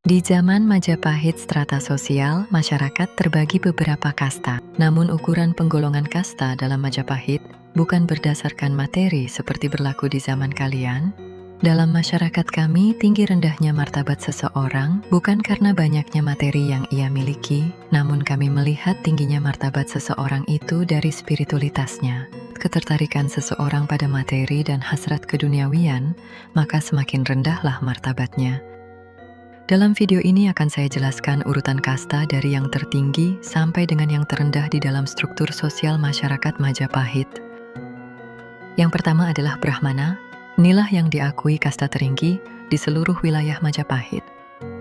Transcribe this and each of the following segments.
Di zaman Majapahit, strata sosial masyarakat terbagi beberapa kasta. Namun ukuran penggolongan kasta dalam Majapahit bukan berdasarkan materi seperti berlaku di zaman kalian. Dalam masyarakat kami, tinggi rendahnya martabat seseorang bukan karena banyaknya materi yang ia miliki, namun kami melihat tingginya martabat seseorang itu dari spiritualitasnya. Ketertarikan seseorang pada materi dan hasrat keduniawian, maka semakin rendahlah martabatnya. Dalam video ini akan saya jelaskan urutan kasta dari yang tertinggi sampai dengan yang terendah di dalam struktur sosial masyarakat Majapahit. Yang pertama adalah Brahmana. Inilah yang diakui kasta tertinggi di seluruh wilayah Majapahit.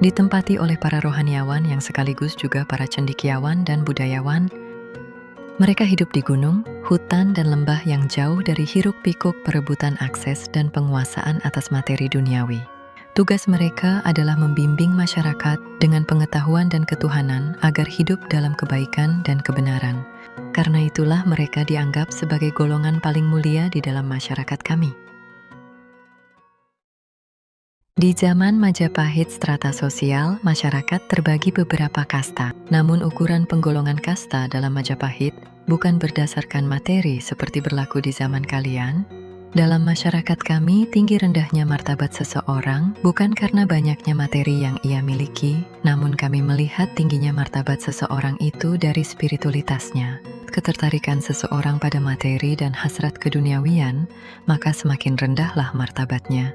Ditempati oleh para rohaniawan yang sekaligus juga para cendekiawan dan budayawan. Mereka hidup di gunung, hutan, dan lembah yang jauh dari hiruk-pikuk perebutan akses dan penguasaan atas materi duniawi. Tugas mereka adalah membimbing masyarakat dengan pengetahuan dan ketuhanan agar hidup dalam kebaikan dan kebenaran. Karena itulah mereka dianggap sebagai golongan paling mulia di dalam masyarakat kami. Di zaman Majapahit, strata sosial masyarakat terbagi beberapa kasta. Namun ukuran penggolongan kasta dalam Majapahit bukan berdasarkan materi seperti berlaku di zaman kalian. Dalam masyarakat kami, tinggi rendahnya martabat seseorang bukan karena banyaknya materi yang ia miliki, namun kami melihat tingginya martabat seseorang itu dari spiritualitasnya. Ketertarikan seseorang pada materi dan hasrat keduniawian, maka semakin rendahlah martabatnya.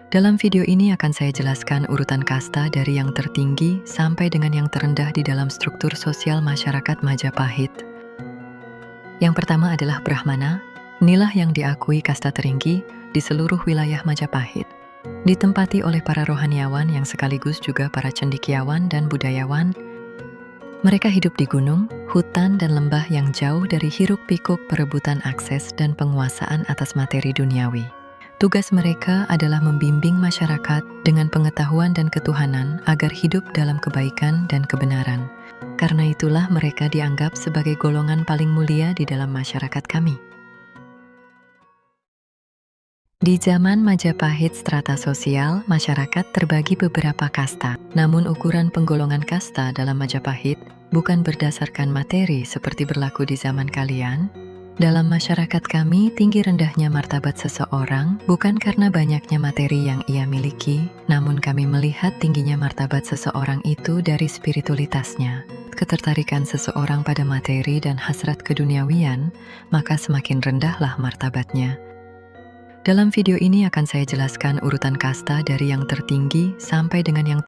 Dalam video ini akan saya jelaskan urutan kasta dari yang tertinggi sampai dengan yang terendah di dalam struktur sosial masyarakat Majapahit. Yang pertama adalah Brahmana. Inilah yang diakui kasta tertinggi di seluruh wilayah Majapahit. Ditempati oleh para rohaniawan yang sekaligus juga para cendekiawan dan budayawan. Mereka hidup di gunung, hutan, dan lembah yang jauh dari hiruk-pikuk perebutan akses dan penguasaan atas materi duniawi. Tugas mereka adalah membimbing masyarakat dengan pengetahuan dan ketuhanan agar hidup dalam kebaikan dan kebenaran. Karena itulah mereka dianggap sebagai golongan paling mulia di dalam masyarakat kami. Di zaman Majapahit, strata sosial masyarakat terbagi beberapa kasta. Namun ukuran penggolongan kasta dalam Majapahit bukan berdasarkan materi seperti berlaku di zaman kalian. Dalam masyarakat kami, tinggi rendahnya martabat seseorang bukan karena banyaknya materi yang ia miliki, namun kami melihat tingginya martabat seseorang itu dari spiritualitasnya. Ketertarikan seseorang pada materi dan hasrat keduniawian, maka semakin rendahlah martabatnya. Dalam video ini akan saya jelaskan urutan kasta dari yang tertinggi sampai dengan yang